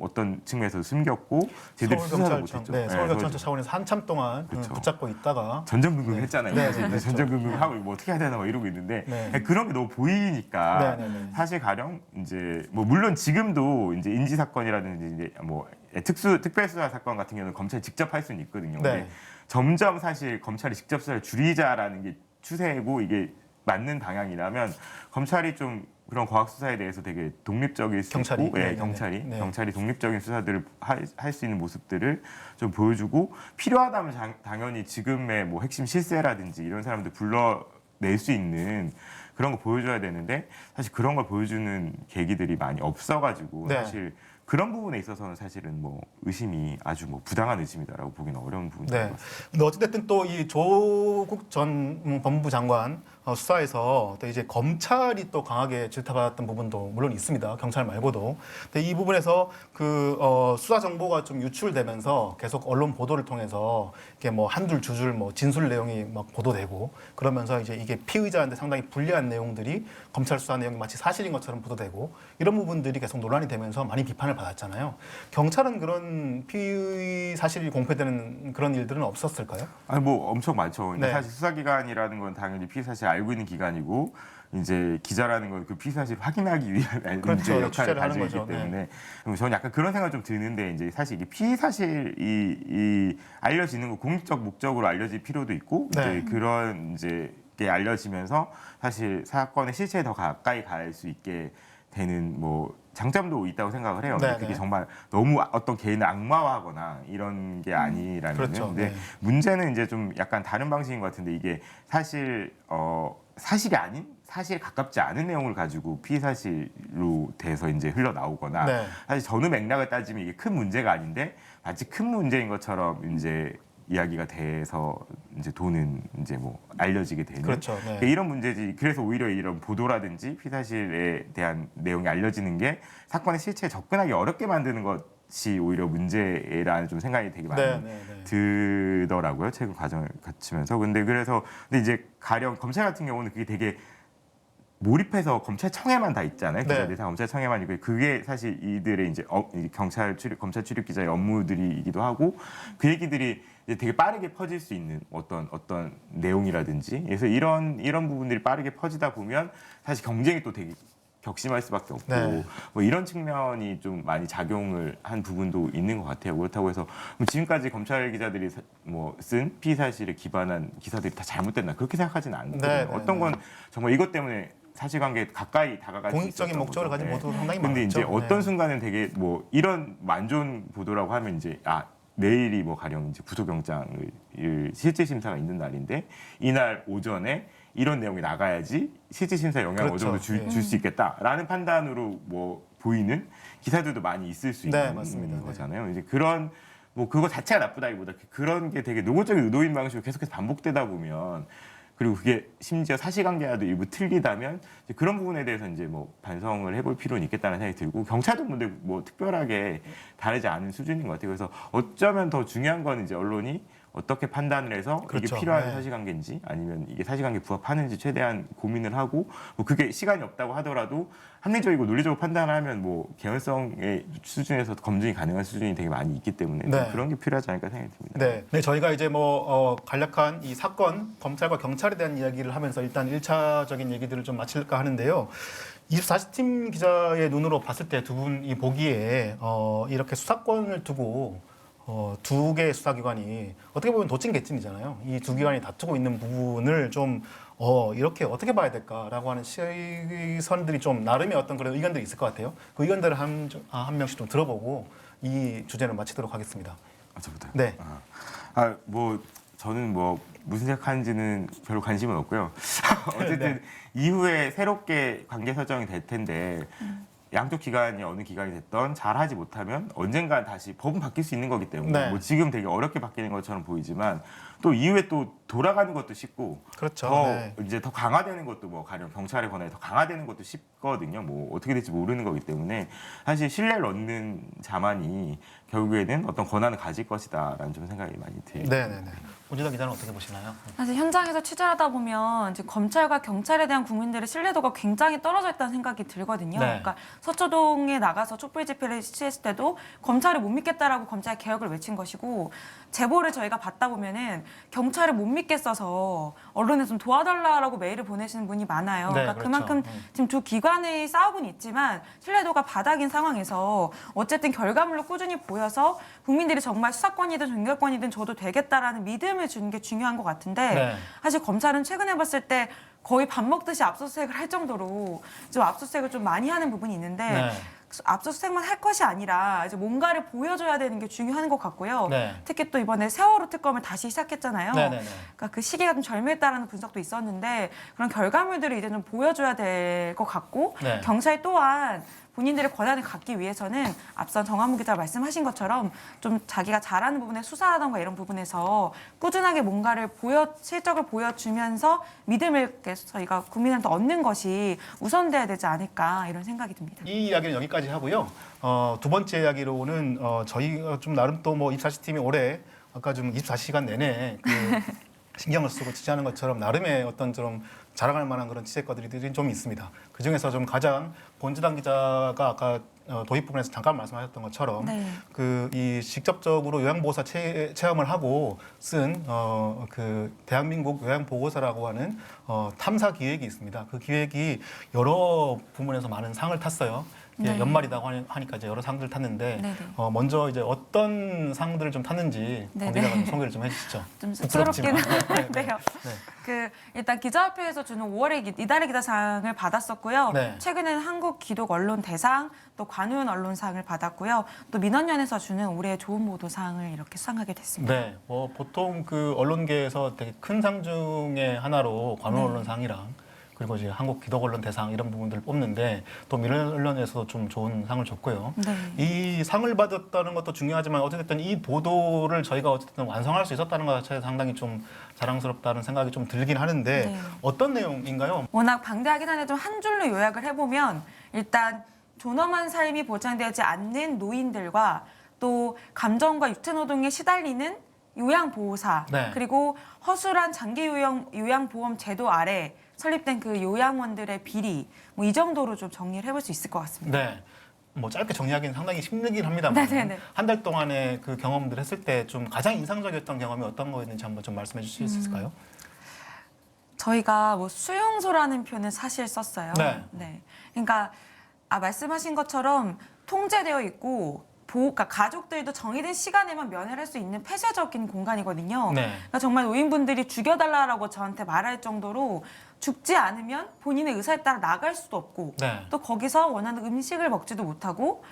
어떤 측면에서 숨겼고 제대로 수사를 서울경찰청, 못했죠. 네, 서울경찰청 서울- 차원에서 한참 동안 그렇죠. 붙잡고 있다가 전전긍긍했잖아요. 네, 사실 네, 그렇죠. 전전긍긍하고 뭐 어떻게 해야 되나 뭐 이러고 있는데 네. 그런 게 너무 보이니까 네, 네, 네. 사실 가령 이제 뭐 물론 지금도 이제 인지 사건이라든지 이제 뭐 특별수사 사건 같은 경우는 검찰이 직접 할 수는 있거든요. 근데 네. 점점 사실 검찰이 직접 수사를 줄이자라는 게 추세고 이게 맞는 방향이라면 검찰이 좀 그런 과학 수사에 대해서 되게 독립적일 수 경찰이? 있고, 네, 네, 경찰이 네. 독립적인 수사들을 할 수 있는 모습들을 좀 보여주고 필요하다면 당연히 지금의 뭐 핵심 실세라든지 이런 사람들 불러낼 수 있는 그런 거 보여줘야 되는데 사실 그런 걸 보여주는 계기들이 많이 없어가지고 네. 사실 그런 부분에 있어서는 사실은 뭐 의심이 아주 뭐 부당한 의심이다라고 보기는 어려운 부분인 네. 것 같습니다. 근데 어찌됐든 또 이 조국 전 법무부 장관 수사에서 또 이제 검찰이 또 강하게 질타받았던 부분도 물론 있습니다. 경찰 말고도. 근데 이 부분에서 그 수사 정보가 좀 유출되면서 계속 언론 보도를 통해서 이게 뭐 한둘 주줄 뭐 진술 내용이 막 보도되고 그러면서 이제 이게 피의자한테 상당히 불리한 내용들이 검찰 수사 내용이 마치 사실인 것처럼 보도되고 이런 부분들이 계속 논란이 되면서 많이 비판을 받았잖아요. 경찰은 그런 피의 사실이 공표되는 그런 일들은 없었을까요? 아니 뭐 엄청 많죠. 근데 네. 사실 수사기관이라는 건 당연히 피의 사실 알고 있는 기관이고 이제 기자라는 건 그 피의 사실 확인하기 위한 그렇죠. 이제 역할을 취재를 하는 가지고 있기 거죠. 때문에 저는 약간 그런 생각 좀 드는데 이제 사실 이게 피의 사실이 알려지는 거 공익적 목적으로 알려질 필요도 있고 네. 이제 그런 이제 게 알려지면서 사실 사건의 실체에 더 가까이 갈 수 있게 되는 뭐 장점도 있다고 생각을 해요. 근데 네, 그게 네. 정말 너무 어떤 개인을 악마화하거나 이런 게 아니라면 그렇죠. 근데 네. 문제는 이제 좀 약간 다른 방식인 것 같은데 이게 사실 사실이 아닌 사실에 가깝지 않은 내용을 가지고 피의 사실로 돼서 이제 흘러나오거나 네. 사실 전후 맥락을 따지면 이게 큰 문제가 아닌데 마치 큰 문제인 것처럼 이제 이야기가 돼서 이제 도는 이제 뭐 알려지게 되는 그렇죠. 네. 그러니까 이런 문제지. 그래서 오히려 이런 보도라든지 피사실에 대한 내용이 알려지는 게 사건의 실체에 접근하기 어렵게 만드는 것이 오히려 문제라는 좀 생각이 되게 많이 들더라고요. 최근 과정을 거치면서. 근데 이제 가령 검찰 같은 경우는 그게 되게 몰입해서 검찰청에만 다 있잖아요. 네. 기자들이 다 검찰청에만 있고 그게 사실 이들의 이제 검찰 출입 기자의 업무들이기도 하고 그 얘기들이 이제 되게 빠르게 퍼질 수 있는 어떤 내용이라든지 그래서 이런 부분들이 빠르게 퍼지다 보면 사실 경쟁이 또 되게 격심할 수밖에 없고 네. 뭐 이런 측면이 좀 많이 작용을 한 부분도 있는 것 같아요. 그렇다고 해서 지금까지 검찰 기자들이 쓴 피의 사실에 기반한 기사들이 다 잘못됐나 그렇게 생각하지는 않거든요. 네, 네, 어떤 건 정말 이것 때문에 사실관계에 가까이 다가갈 수 공익적인 있었던 목적을 거죠. 가진 네. 모두 상당히 근데 많았죠. 이제 어떤 네. 순간은 되게 뭐 이런 안 좋은 보도라고 하면 이제 내일이 뭐 가령 이제 구속영장을 실제 심사가 있는 날인데 이날 오전에 이런 내용이 나가야지 실제 심사에 영향을 그렇죠. 어느 정도 줄 수 있겠다라는 판단으로 뭐 보이는 기사들도 많이 있을 수 네, 있는 맞습니다. 네. 거잖아요. 이제 그런 뭐 그거 자체가 나쁘다기보다 그런 게 되게 노골적인 의도인 방식으로 계속해서 반복되다 보면 그리고 그게 심지어 사실관계와도 일부 틀리다면 이제 그런 부분에 대해서 이제 뭐 반성을 해볼 필요는 있겠다는 생각이 들고 경찰도 근데 뭐 특별하게 다르지 않은 수준인 것 같아요. 그래서 어쩌면 더 중요한 건 이제 언론이 어떻게 판단을 해서 그렇죠. 이게 필요한 네. 사실관계인지 아니면 이게 사실관계에 부합하는지 최대한 고민을 하고 뭐 그게 시간이 없다고 하더라도 합리적이고 논리적으로 판단을 하면 뭐 개연성의 수준에서 검증이 가능한 수준이 되게 많이 있기 때문에 네. 그런 게 필요하지 않을까 생각이 듭니다. 네, 저희가 이제 간략한 이 사건, 검찰과 경찰에 대한 이야기를 하면서 일단 1차적인 얘기들을 좀 마칠까 하는데요. 24시팀 기자의 눈으로 봤을 때 두 분이 보기에 이렇게 수사권을 두고 두 개의 수사기관이 어떻게 보면 도찐개찐이잖아요. 이 두 기관이 다투고 있는 부분을 좀 이렇게 어떻게 봐야 될까라고 하는 시선들이 좀 나름의 어떤 그런 의견들이 있을 것 같아요. 그 의견들을 한 명씩 좀 들어보고 이 주제를 마치도록 하겠습니다. 저부터요? 네. 뭐 저는 뭐 무슨 생각하는지는 별로 관심은 없고요. 어쨌든 네. 이후에 새롭게 관계 설정이 될 텐데 양쪽 기관이 어느 기관이 됐던 잘하지 못하면 언젠가 다시 법은 바뀔 수 있는 거기 때문에 네. 뭐 지금 되게 어렵게 바뀌는 것처럼 보이지만 또 이후에 또 돌아가는 것도 쉽고 그렇죠. 더 네. 이제 더 강화되는 것도 뭐 가령 경찰의 권한이 더 강화되는 것도 쉽거든요. 뭐 어떻게 될지 모르는 거기 때문에 사실 신뢰를 얻는 자만이 결국에는 어떤 권한을 가질 것이다라는 좀 생각이 많이 들어요. 네네네. 오지다 기자는 어떻게 보시나요? 사실 현장에서 취재하다 보면 이제 검찰과 경찰에 대한 국민들의 신뢰도가 굉장히 떨어져 있다는 생각이 들거든요. 네. 그러니까 서초동에 나가서 촛불 집회를 시했을 때도 검찰을 못 믿겠다라고 검찰 개혁을 외친 것이고 제보를 저희가 받다 보면은 경찰을 못 믿겠어서 언론에 좀 도와달라라고 메일을 보내시는 분이 많아요. 네, 그러니까 그렇죠. 그만큼 지금 두 기관의 싸움은 있지만 신뢰도가 바닥인 상황에서 어쨌든 결과물로 꾸준히 보여서 국민들이 정말 수사권이든 종결권이든 줘도 되겠다라는 믿음을 주는 게 중요한 것 같은데 네. 사실 검찰은 최근에 봤을 때 거의 밥 먹듯이 압수수색을 할 정도로 좀 압수수색을 좀 많이 하는 부분이 있는데 네. 압수수색만 할 것이 아니라 이제 뭔가를 보여줘야 되는 게 중요한 것 같고요. 네. 특히 또 이번에 세월호 특검을 다시 시작했잖아요. 네네네. 그러니까 그 시기가 좀 절묘했다라는 분석도 있었는데 그런 결과물들을 이제 좀 보여줘야 될 것 같고 네. 경찰 또한 본인들의 권한을 갖기 위해서는 앞선 정한무 기자 말씀하신 것처럼 좀 자기가 잘하는 부분에 수사하던가 이런 부분에서 꾸준하게 뭔가를 실적을 보여주면서 믿음을 저희가 국민한테 얻는 것이 우선돼야 되지 않을까 이런 생각이 듭니다. 이 이야기는 여기까지 하고요. 두 번째 이야기로는 저희가 좀 나름 또 뭐 24시팀이 올해 아까 좀 24시간 내내 그 신경을 쓰고 취재하는 것처럼 나름의 어떤 좀 자랑할 만한 그런 취재거들이 좀 있습니다. 그 중에서 좀 가장 권지단 기자가 아까 도입 부분에서 잠깐 말씀하셨던 것처럼 네. 이 직접적으로 요양보호사 체험을 하고 쓴 그 대한민국 요양보호사라고 하는 탐사 기획이 있습니다. 그 기획이 여러 부문에서 많은 상을 탔어요. 네. 연말이라고 하니까 이제 여러 상들 탔는데 네네. 먼저 이제 어떤 상들을 좀 탔는지 네네. 관계자가 좀 소개를 좀 해주시죠. 좀 부끄럽지만. 쑥스럽긴 네, 한데요. 네. 그 일단 기자협회에서 주는 5월의 이달의 기자상을 받았었고요. 네. 최근에는 한국 기독 언론 대상, 또 관훈 언론상을 받았고요. 또 민원연에서 주는 올해 좋은 보도상을 이렇게 수상하게 됐습니다. 네, 보통 그 언론계에서 되게 큰 상 중에 하나로 관훈 네. 언론상이랑 그리고 이제 한국 기독 언론 대상 이런 부분들을 뽑는데 또 민원 언론에서도 좀 좋은 상을 줬고요. 네. 이 상을 받았다는 것도 중요하지만 어쨌든 이 보도를 저희가 어쨌든 완성할 수 있었다는 것 자체가 상당히 좀 자랑스럽다는 생각이 좀 들긴 하는데 네. 어떤 내용인가요? 워낙 방대하긴 한데 좀 한 줄로 요약을 해보면 일단 존엄한 삶이 보장되지 않는 노인들과 또 감정과 육체 노동에 시달리는 요양보호사 네. 그리고 허술한 장기 요양보험 제도 아래 설립된 그 요양원들의 비리 뭐 이 정도로 좀 정리를 해볼 수 있을 것 같습니다. 네. 뭐 짧게 정리하기는 상당히 힘들긴 합니다만 네네네. 한 달 동안의 그 경험들 했을 때 좀 가장 인상적이었던 경험이 어떤 거였는지 한번 좀 말씀해 주실 수 있을까요? 저희가 뭐 수용소라는 표현을 사실 썼어요. 네. 그러니까 말씀하신 것처럼 통제되어 있고 그러니까 가족들도 정해진 시간에만 면회를 할 수 있는 폐쇄적인 공간이거든요. 네. 그러니까 정말 노인분들이 죽여달라고 저한테 말할 정도로 죽지 않으면 본인의 의사에 따라 나갈 수도 없고 네. 또 거기서 원하는 음식을 먹지도 못하고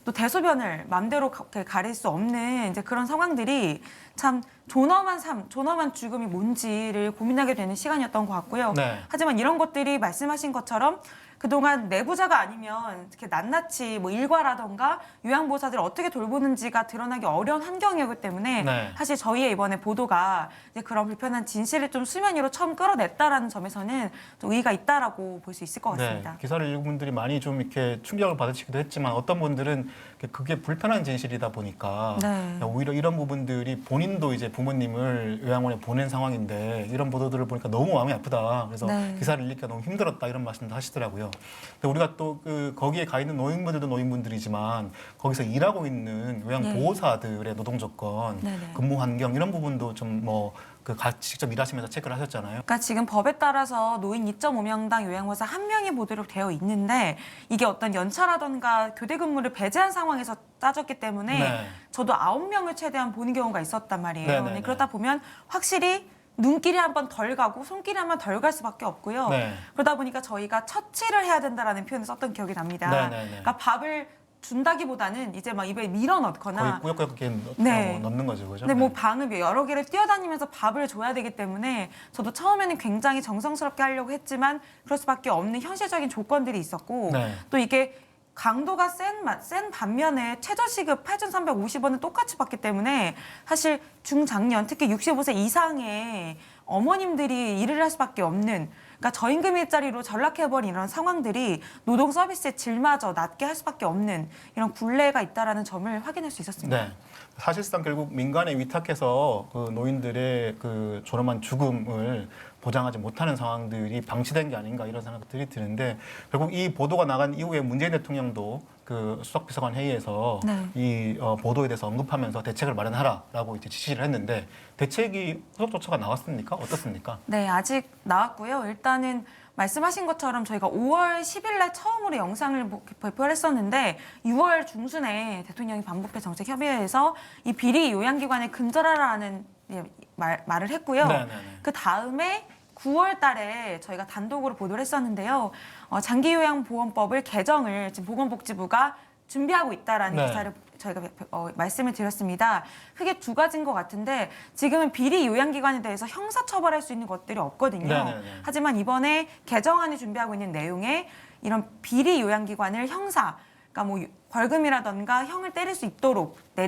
또 대소변을 맘대로 가릴 수 없는 이제 그런 상황들이 참 존엄한 삶, 존엄한 죽음이 뭔지를 고민하게 되는 시간이었던 것 같고요. 네. 하지만 이런 것들이 말씀하신 것처럼 그동안 내부자가 아니면 이렇게 낱낱이 뭐 일과라던가 요양보호사들을 어떻게 돌보는지가 드러나기 어려운 환경이었기 때문에 네. 사실 저희의 이번에 보도가 이제 그런 불편한 진실을 좀 수면 위로 처음 끌어냈다라는 점에서는 좀 의의가 있다라고 볼 수 있을 것 같습니다. 네, 기사를 읽은 분들이 많이 좀 이렇게 충격을 받으시기도 했지만 어떤 분들은 그게 불편한 진실이다 보니까 네. 오히려 이런 부분들이 본인도 이제 부모님을 요양원에 보낸 상황인데 이런 보도들을 보니까 너무 마음이 아프다. 그래서 네. 기사를 읽기가 너무 힘들었다 이런 말씀도 하시더라고요. 근데 우리가 또 그 거기에 가 있는 노인분들도 노인분들이지만 거기서 일하고 있는 요양보호사들의 노동 조건, 네네. 근무 환경 이런 부분도 좀 뭐 그 같이 직접 일하시면서 체크를 하셨잖아요. 그러니까 지금 법에 따라서 노인 2.5명당 요양보호사 1명이 보도록 되어 있는데 이게 어떤 연차라던가 교대 근무를 배제한 상황에서 따졌기 때문에 네. 저도 9명을 최대한 보는 경우가 있었단 말이에요. 네네네. 근데 그러다 보면 확실히 눈길이 한 번 덜 가고 손길이 한 번 덜 갈 수밖에 없고요. 네. 그러다 보니까 저희가 처치를 해야 된다라는 표현을 썼던 기억이 납니다. 네네네. 그러니까 밥을 준다기보다는 이제 막 입에 밀어 거의 넣거나 꾸역꾸역 이렇게 네. 넣는 거죠, 그죠? 근데 뭐 방을 여러 개를 뛰어다니면서 밥을 줘야 되기 때문에 저도 처음에는 굉장히 정성스럽게 하려고 했지만 그럴 수밖에 없는 현실적인 조건들이 있었고 네. 또 이게 강도가 센 반면에 최저시급 8,350원을 똑같이 받기 때문에 사실 중장년 특히 65세 이상의 어머님들이 일을 할 수밖에 없는 그러니까 저임금 일자리로 전락해버린 이런 상황들이 노동 서비스의 질마저 낮게 할 수밖에 없는 이런 굴레가 있다라는 점을 확인할 수 있었습니다. 네. 사실상 결국 민간에 위탁해서 그 노인들의 그 존엄한 죽음을 보장하지 못하는 상황들이 방치된 게 아닌가 이런 생각들이 드는데 결국 이 보도가 나간 이후에 문재인 대통령도 그 수석비서관 회의에서 네. 이 보도에 대해서 언급하면서 대책을 마련하라라고 이제 지시를 했는데 대책이 후속 조처가 나왔습니까? 어떻습니까? 네, 아직 나왔고요. 일단은 말씀하신 것처럼 저희가 5월 10일 날 처음으로 영상을 발표를 했었는데 6월 중순에 대통령이 반부패 정책협의회에서 이 비리 요양기관을 근절하라는 말을 했고요. 네네네. 그 다음에 9월 달에 저희가 단독으로 보도를 했었는데요. 장기요양보험법을 개정을 지금 보건복지부가 준비하고 있다라는 네. 기사를 저희가 말씀을 드렸습니다. 크게 두 가지인 것 같은데 지금은 비리 요양기관에 대해서 형사처벌할 수 있는 것들이 없거든요. 네네네. 하지만 이번에 개정안이 준비하고 있는 내용에 이런 비리 요양기관을 그러니까 뭐 벌금이라던가 형을 내릴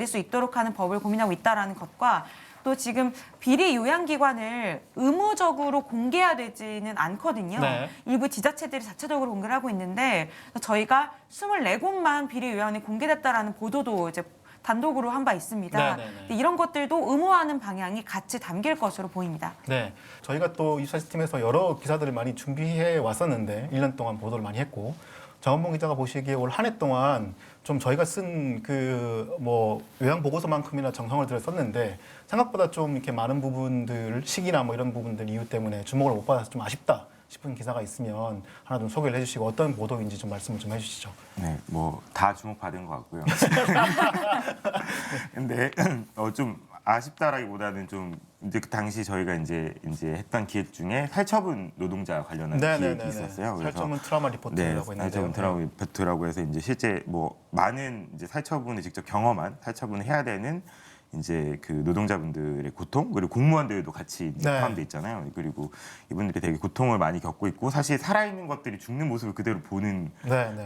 수 있도록 하는 법을 고민하고 있다라는 것과 또 지금 비리 요양기관을 의무적으로 공개해야 되지는 않거든요. 네. 일부 지자체들이 자체적으로 공개를 하고 있는데 저희가 24곳만 비리 요양원이 공개됐다라는 보도도 이제 단독으로 한 바 있습니다. 네네네. 근데 이런 것들도 의무화하는 방향이 같이 담길 것으로 보입니다. 네, 저희가 또 이사시팀에서 여러 기사들을 많이 준비해 왔었는데 1년 동안 보도를 많이 했고 정원봉 기자가 보시기에 올 한 해 동안 좀 저희가 쓴 그 뭐 요양 보고서만큼이나 정성을 들였었는데 생각보다 좀 이렇게 많은 부분들 시기나 뭐 이런 부분들 이유 때문에 주목을 못 받아서 좀 아쉽다 싶은 기사가 있으면 하나 좀 소개를 해주시고 어떤 보도인지 좀 말씀을 좀 해주시죠. 네, 뭐 다 주목받은 것 같고요. 근데 좀 아쉽다라기보다는 좀 이제 그 당시 저희가 이제 했던 기획 중에 살처분 노동자 관련한 기획이 있었어요. 살처분 트라우마 리포트라고 했는데요. 살처분 트라우마 리포트라고 해서 이제 실제 뭐 많은 이제 살처분을 직접 경험한 살처분을 해야 되는 이제 그 노동자분들의 고통 그리고 공무원들도 같이 이제 네. 포함돼 있잖아요. 그리고 이분들이 되게 고통을 많이 겪고 있고 사실 살아있는 것들이 죽는 모습을 그대로 보는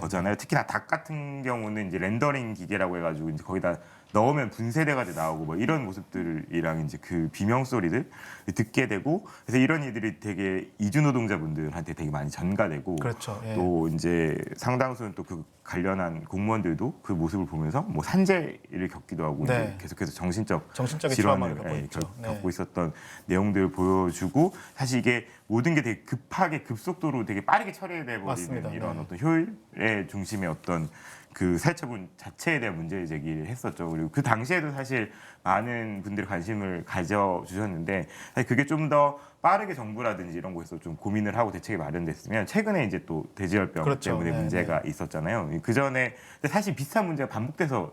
거잖아요. 특히나 닭 같은 경우는 이제 렌더링 기계라고 해가지고 이제 거기다 넣으면 분쇄돼가지고 나오고 뭐 이런 모습들이랑 이제 그 비명 소리들 듣게 되고 그래서 이런 이들이 되게 이주 노동자분들한테 되게 많이 전가되고 그렇죠. 예. 또 이제 상당수는 또 그 관련한 공무원들도 그 모습을 보면서 뭐 산재를 겪기도 하고 네. 이제 계속해서 정신적인 트라우마를 겪고 질환을 있죠. 네. 겪고 있었던 내용들을 보여주고 사실 이게 모든 게 되게 급하게 급속도로 되게 빠르게 처리돼 맞습니다. 버리는 이런 네. 어떤 효율의 중심의 어떤 그 살처분 자체에 대한 문제 제기를 했었죠. 그리고 그 당시에도 사실 많은 분들이 관심을 가져주셨는데 사실 그게 좀 더 빠르게 정부라든지 이런 곳에서 좀 고민을 하고 대책이 마련됐으면 최근에 이제 또 돼지열병 그렇죠. 때문에 네, 문제가 있었잖아요. 그 전에 사실 비슷한 문제가 반복돼서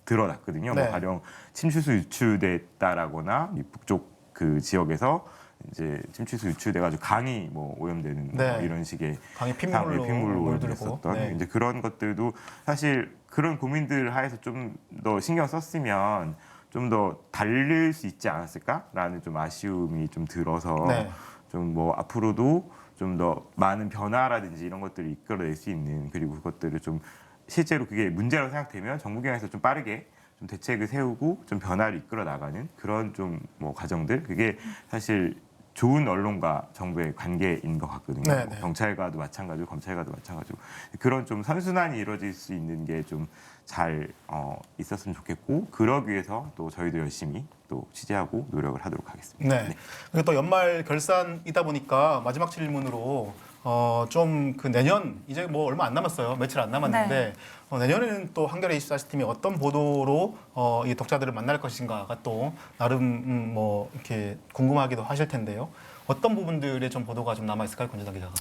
드러났거든요. 네. 뭐 가령 침추수 유출됐다라거나 이 북쪽 그 지역에서 이제 침추수 유출돼가지고 강이 뭐 오염되는 네. 뭐 이런 식의 강이 핏물로 물들고. 오염됐었던 네. 이제 그런 것들도 사실 그런 고민들 하에서 좀 더 신경 썼으면 좀 더 달릴 수 있지 않았을까라는 좀 아쉬움이 좀 들어서 네. 좀 뭐 앞으로도 좀 더 많은 변화라든지 이런 것들을 이끌어낼 수 있는 그리고 그것들을 좀 실제로 그게 문제라고 생각되면 정부 기관에서 좀 빠르게 좀 대책을 세우고 좀 변화를 이끌어 나가는 그런 좀 뭐 과정들 그게 사실 좋은 언론과 정부의 관계인 것 같거든요. 네, 뭐 네. 경찰과도 마찬가지고 검찰과도 마찬가지고 그런 좀 선순환이 이루어질 수 있는 게 좀 잘 있었으면 좋겠고 그러기 위해서 또 저희도 열심히 또 취재하고 노력을 하도록 하겠습니다. 네. 그리고 또 연말 결산이다 보니까 마지막 질문으로 좀 그 내년 이제 뭐 얼마 안 남았어요. 며칠 안 남았는데 내년에는 또 한겨레 24시팀이 어떤 보도로 이 독자들을 만날 것인가가 또 나름 뭐 이렇게 궁금하기도 하실 텐데요. 어떤 부분들의 좀 보도가 좀 남아 있을까요, 권재당 기자가?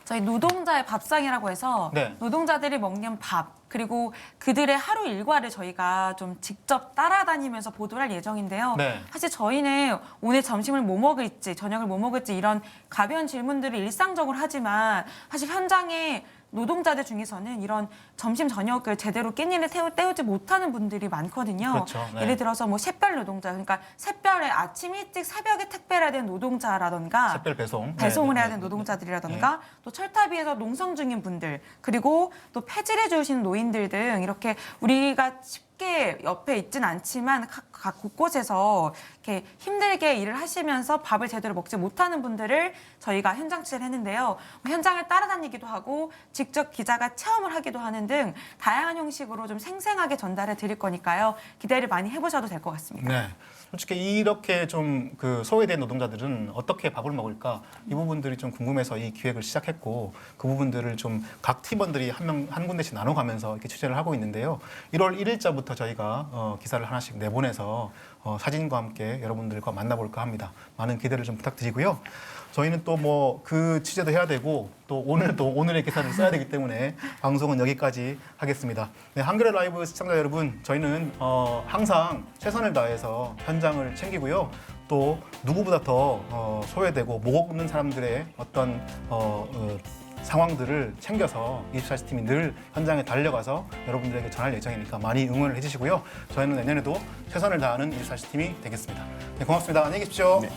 저희 노동자의 밥상이라고 해서 네. 노동자들이 먹는 밥 그리고 그들의 하루 일과를 저희가 좀 직접 따라다니면서 보도를 할 예정인데요. 네. 사실 저희는 오늘 점심을 뭐 먹을지 저녁을 뭐 먹을지 이런 가벼운 질문들을 일상적으로 하지만 사실 현장에 노동자들 중에서는 이런 점심 저녁을 제대로 깻잎을 때우지 못하는 분들이 많거든요. 그렇죠. 네. 예를 들어서 뭐 샛별 노동자 그러니까 샛별에 아침 일찍 새벽에 택배를 해야 되는 노동자라던가 샛별 배송을 배송을 해야 되는 노동자들이라던가 또 철탑위에서 농성 중인 분들 그리고 또 폐질해 주시는 노인들 등 이렇게 우리가 쉽게 옆에 있진 않지만 각 곳곳에서 이렇게 힘들게 일을 하시면서 밥을 제대로 먹지 못하는 분들을 저희가 현장 취재를 했는데요. 현장을 따라다니기도 하고 직접 기자가 체험을 하기도 하는 등 다양한 형식으로 좀 생생하게 전달해 드릴 거니까요. 기대를 많이 해보셔도 될 것 같습니다. 네. 솔직히 이렇게 좀 그 소외된 노동자들은 어떻게 밥을 먹을까 이 부분들이 좀 궁금해서 이 기획을 시작했고 그 부분들을 좀 각 팀원들이 한 군데씩 나눠가면서 이렇게 취재를 하고 있는데요. 1월 1일자부터 저희가 기사를 하나씩 내보내서 사진과 함께 여러분들과 만나볼까 합니다. 많은 기대를 좀 부탁드리고요. 저희는 또 뭐 그 취재도 해야 되고 또 오늘의 기사를 써야 되기 때문에 방송은 여기까지 하겠습니다. 네, 한겨레 라이브 시청자 여러분, 저희는 항상 최선을 다해서 현장을 챙기고요. 또 누구보다 더 소외되고 목 없는 사람들의 어떤 상황들을 챙겨서 24시팀이 늘 현장에 달려가서 여러분들에게 전할 예정이니까 많이 응원을 해주시고요. 저희는 내년에도 최선을 다하는 24시팀이 되겠습니다. 네, 고맙습니다. 안녕히 계십시오. 네.